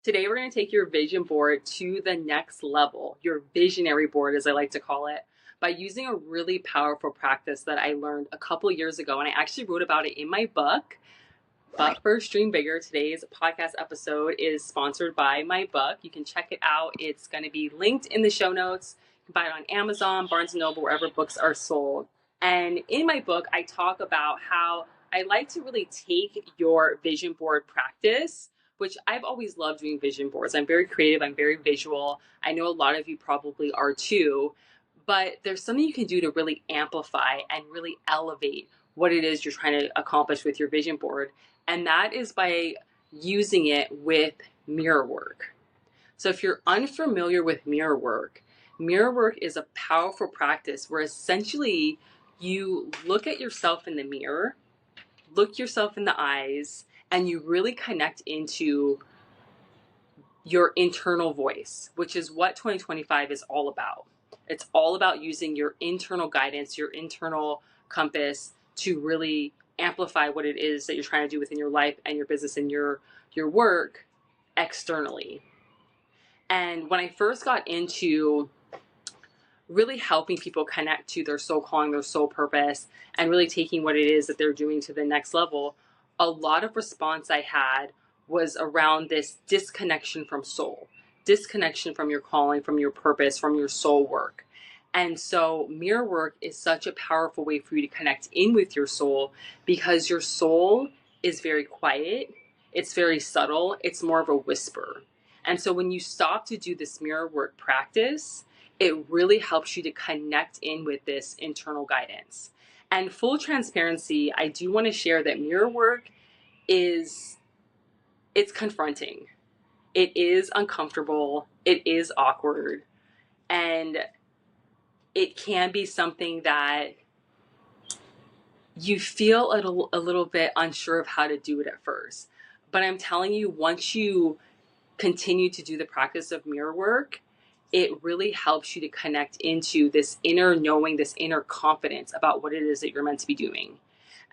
Today, we're going to take your vision board to the next level, your visionary board, as I like to call it, by using a really powerful practice that I learned a couple years ago. And I actually wrote about it in my book, But First Dream Bigger. Today's podcast episode is sponsored by my book. You can check it out. It's going to be linked in the show notes. You can buy it on Amazon, Barnes & Noble, wherever books are sold. And in my book, I talk about how I like to really take your vision board practice, which I've always loved doing vision boards. I'm very creative. I'm very visual. I know a lot of you probably are too, but there's something you can do to really amplify and really elevate what it is you're trying to accomplish with your vision board. And that is by using it with mirror work. So if you're unfamiliar with mirror work is a powerful practice where essentially you look at yourself in the mirror, look yourself in the eyes, and you really connect into your internal voice, which is what 2025 is all about. It's all about using your internal guidance, your internal compass to really amplify what it is that you're trying to do within your life and your business and your work externally. And when I first got into really helping people connect to their soul calling, their soul purpose, and really taking what it is that they're doing to the next level, a lot of response I had was around this disconnection from soul, disconnection from your calling, from your purpose, from your soul work. And so mirror work is such a powerful way for you to connect in with your soul, because your soul is very quiet. It's very subtle. It's more of a whisper. And so when you stop to do this mirror work practice, it really helps you to connect in with this internal guidance. And full transparency, I do want to share that mirror work it's confronting. It is uncomfortable. It is awkward. And it can be something that you feel a little bit unsure of how to do it at first. But I'm telling you, once you continue to do the practice of mirror work, it really helps you to connect into this inner knowing, this inner confidence about what it is that you're meant to be doing.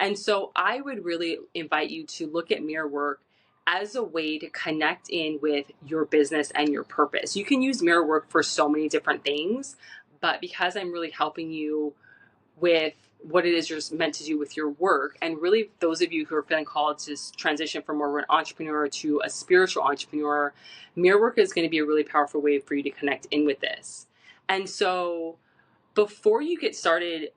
And so I would really invite you to look at mirror work as a way to connect in with your business and your purpose. You can use mirror work for so many different things, but because I'm really helping you with what it is you're meant to do with your work, and really those of you who are feeling called to transition from more of an entrepreneur to a spiritual entrepreneur, mirror work is going to be a really powerful way for you to connect in with this. And so before you get started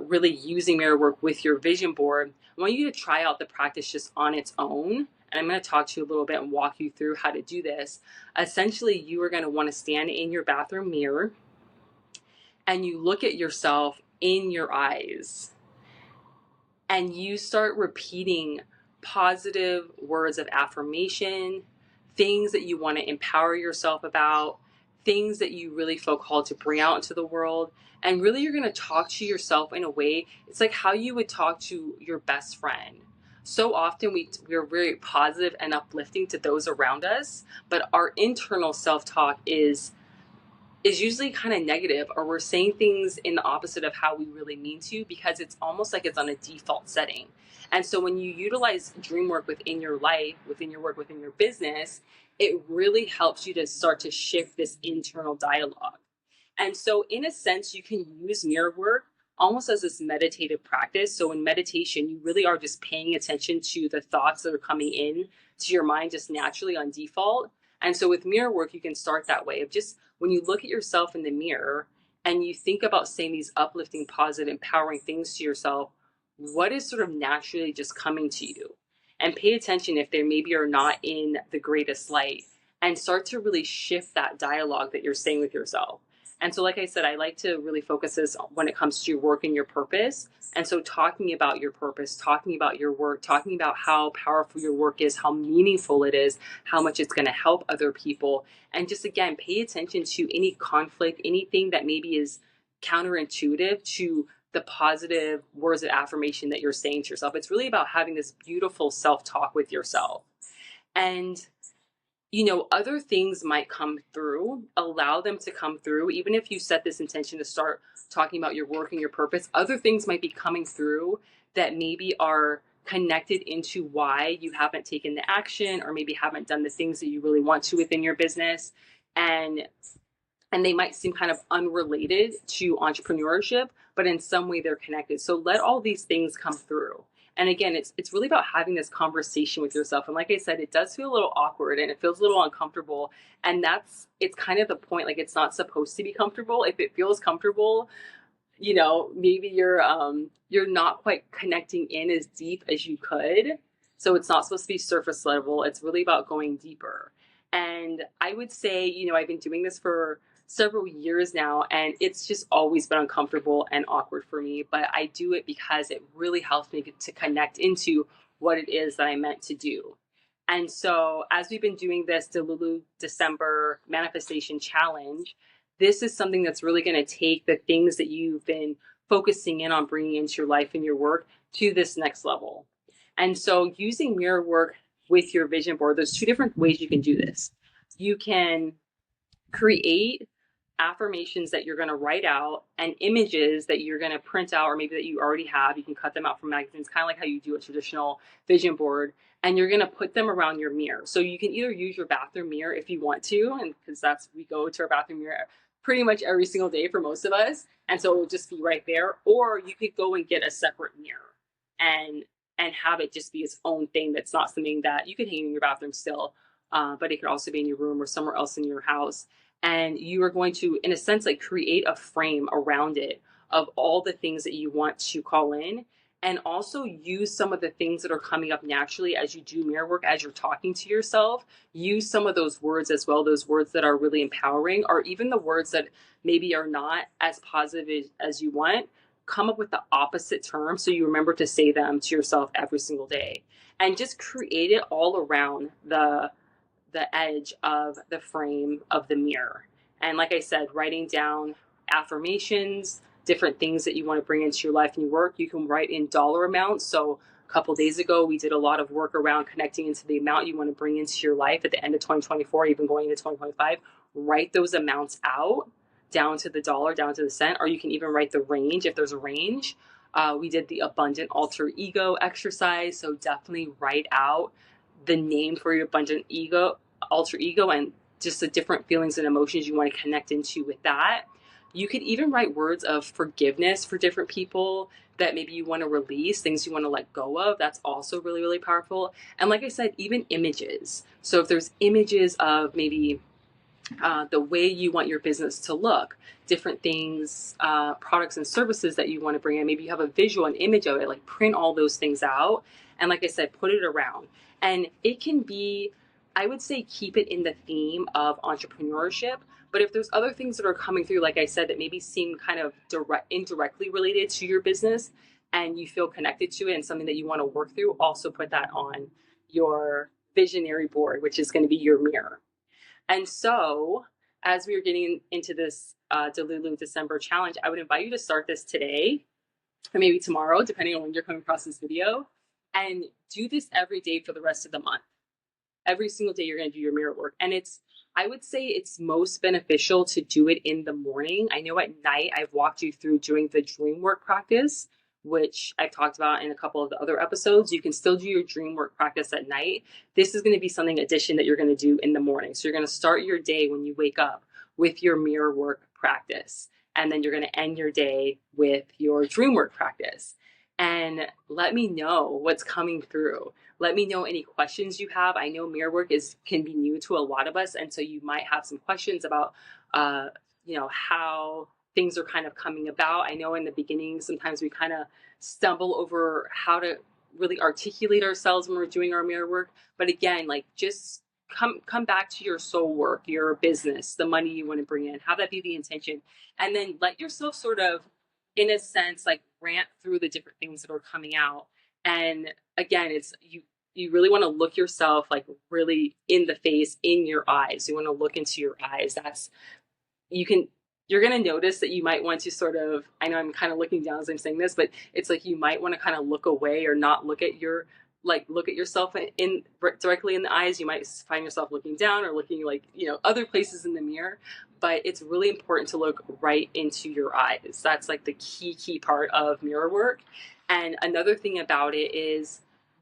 really using mirror work with your vision board, I want you to try out the practice just on its own. And I'm going to talk to you a little bit and walk you through how to do this. Essentially, you are going to want to stand in your bathroom mirror and you look at yourself in your eyes and you start repeating positive words of affirmation, things that you want to empower yourself about, things that you really feel called to bring out into the world. And really, you're going to talk to yourself in a way, it's like how you would talk to your best friend. So often we're very positive and uplifting to those around us, but our internal self-talk is usually kind of negative, or we're saying things in the opposite of how we really mean to, because it's almost like it's on a default setting. And so when you utilize dream work within your life, within your work, within your business, it really helps you to start to shift this internal dialogue. And so in a sense, you can use mirror work almost as this meditative practice. So in meditation, you really are just paying attention to the thoughts that are coming in to your mind just naturally on default. And so with mirror work, you can start that way of just when you look at yourself in the mirror and you think about saying these uplifting, positive, empowering things to yourself, what is sort of naturally just coming to you? And pay attention if they maybe are not in the greatest light, and start to really shift that dialogue that you're saying with yourself. And so, like I said, I like to really focus this when it comes to your work and your purpose. And so talking about your purpose, talking about your work, talking about how powerful your work is, how meaningful it is, how much it's going to help other people. And just, again, pay attention to any conflict, anything that maybe is counterintuitive to the positive words of affirmation that you're saying to yourself. It's really about having this beautiful self-talk with yourself. And other things might come through, allow them to come through. Even if you set this intention to start talking about your work and your purpose, other things might be coming through that maybe are connected into why you haven't taken the action or maybe haven't done the things that you really want to within your business. And they might seem kind of unrelated to entrepreneurship, but in some way they're connected. So let all these things come through. And again, it's really about having this conversation with yourself. And like I said, it does feel a little awkward and it feels a little uncomfortable. And it's kind of the point. Like, it's not supposed to be comfortable. If it feels comfortable, maybe you're not quite connecting in as deep as you could. So it's not supposed to be surface level. It's really about going deeper. And I would say, I've been doing this for several years now, and it's just always been uncomfortable and awkward for me. But I do it because it really helps me to connect into what it is that I meant to do. And so as we've been doing this DELULU December Manifestation Challenge, this is something that's really going to take the things that you've been focusing in on bringing into your life and your work to this next level. And so using mirror work with your vision board, there's two different ways you can do this. You can create affirmations that you're going to write out and images that you're going to print out, or maybe that you already have. You can cut them out from magazines, kind of like how you do a traditional vision board, and you're going to put them around your mirror. So you can either use your bathroom mirror if you want to, and because we go to our bathroom mirror pretty much every single day for most of us, and so it will just be right there. Or you could go and get a separate mirror and have it just be its own thing. That's not something that you can hang in your bathroom still, but it could also be in your room or somewhere else in your house. And you are going to, in a sense, like create a frame around it of all the things that you want to call in, and also use some of the things that are coming up naturally as you do mirror work, as you're talking to yourself. Use some of those words as well, those words that are really empowering, or even the words that maybe are not as positive as you want. Come up with the opposite term so you remember to say them to yourself every single day. And just create it all around the edge of the frame of the mirror. And like I said, writing down affirmations, different things that you want to bring into your life and your work. You can write in dollar amounts. So a couple days ago, we did a lot of work around connecting into the amount you want to bring into your life at the end of 2024, even going into 2025. Write those amounts out down to the dollar, down to the cent, or you can even write the range if there's a range. We did the abundant alter ego exercise. So definitely write out the name for your abundant alter ego, and just the different feelings and emotions you want to connect into with that. You could even write words of forgiveness for different people that maybe you want to release, things you want to let go of. That's also really, really powerful. And like I said, even images. So if there's images of maybe the way you want your business to look, different things, products and services that you want to bring in. Maybe you have a visual, an image of it, like print all those things out. And like I said, put it around. And it can be, I would say, keep it in the theme of entrepreneurship. But if there's other things that are coming through, like I said, that maybe seem kind of indirectly related to your business and you feel connected to it and something that you want to work through, also put that on your visionary board, which is going to be your mirror. And so as we are getting into this DELULU December challenge, I would invite you to start this today or maybe tomorrow, depending on when you're coming across this video, and do this every day for the rest of the month. Every single day you're going to do your mirror work. And I would say it's most beneficial to do it in the morning. I know at night I've walked you through doing the dream work practice, which I've talked about in a couple of the other episodes. You can still do your dream work practice at night. This is going to be something addition that you're going to do in the morning. So you're going to start your day when you wake up with your mirror work practice. And then you're going to end your day with your dream work practice. And let me know what's coming through. Let me know any questions you have. I know mirror work can be new to a lot of us. And so you might have some questions about, how things are kind of coming about. I know in the beginning, sometimes we kind of stumble over how to really articulate ourselves when we're doing our mirror work. But again, like just come back to your soul work, your business, the money you want to bring in, have that be the intention. And then let yourself sort of, in a sense, like rant through the different things that are coming out. And again, it's you really want to look yourself like really in the face, in your eyes. You want to look into your eyes. You're going to notice that you might want to sort of, I know I'm kind of looking down as I'm saying this, but it's like you might want to kind of look away or not look at yourself directly in the eyes. You might find yourself looking down or looking like, other places in the mirror, but it's really important to look right into your eyes. That's like the key part of mirror work. And another thing about it is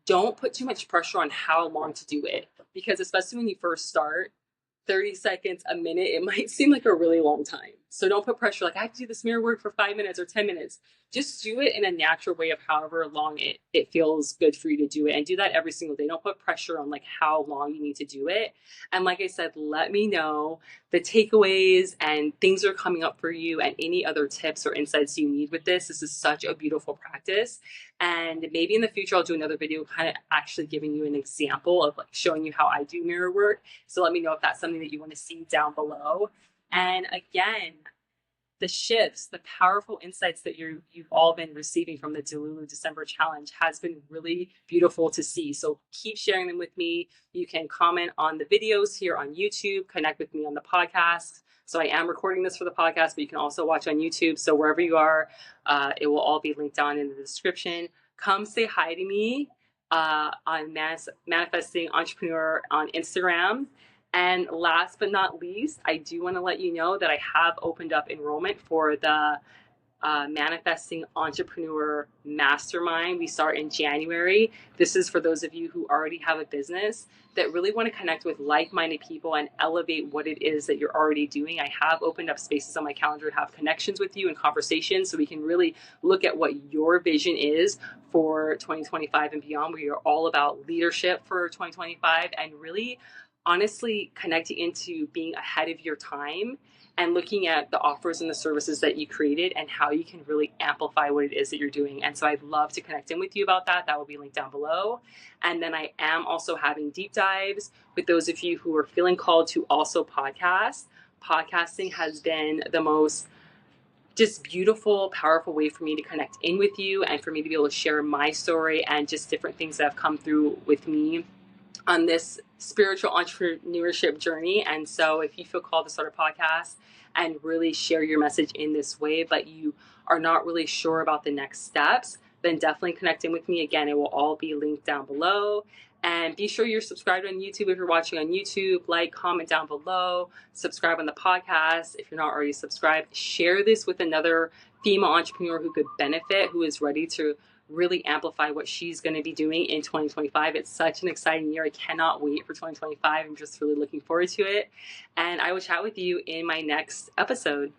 don't put too much pressure on how long to do it, because especially when you first start, 30 seconds, a minute, it might seem like a really long time. So don't put pressure like I have to do this mirror work for 5 minutes or 10 minutes. Just do it in a natural way of however long it feels good for you to do it, and do that every single day. Don't put pressure on like how long you need to do it. And like I said, let me know the takeaways and things that are coming up for you, and any other tips or insights you need with this. This is such a beautiful practice. And maybe in the future, I'll do another video kind of actually giving you an example of like showing you how I do mirror work. So let me know if that's something that you want to see down below. And again, the shifts, the powerful insights that you've all been receiving from the DELULU December challenge has been really beautiful to see. So keep sharing them with me. You can comment on the videos here on YouTube, connect with me on the podcast. So I am recording this for the podcast, but you can also watch on YouTube. So wherever you are, it will all be linked down in the description. Come say hi to me on Manifesting Entrepreneur on Instagram. And last but not least, I do want to let you know that I have opened up enrollment for the Manifesting Entrepreneur Mastermind. We start in January. This is for those of you who already have a business that really want to connect with like-minded people and elevate what it is that you're already doing. I have opened up spaces on my calendar to have connections with you and conversations, so we can really look at what your vision is for 2025 and beyond. We are all about leadership for 2025 and really honestly connecting into being ahead of your time and looking at the offers and the services that you created and how you can really amplify what it is that you're doing. And so I'd love to connect in with you about that. That will be linked down below. And then I am also having deep dives with those of you who are feeling called to also podcast. Podcasting has been the most just beautiful, powerful way for me to connect in with you and for me to be able to share my story and just different things that have come through with me on this spiritual entrepreneurship journey. And so if you feel called to start a podcast and really share your message in this way, but you are not really sure about the next steps, then definitely connect in with me. Again, it will all be linked down below. And be sure you're subscribed on YouTube if you're watching on YouTube. Like, comment down below, subscribe on the podcast if you're not already subscribed. Share this with another female entrepreneur who could benefit, who is ready to really amplify what she's going to be doing in 2025. It's such an exciting year. I cannot wait for 2025. I'm just really looking forward to it. And I will chat with you in my next episode.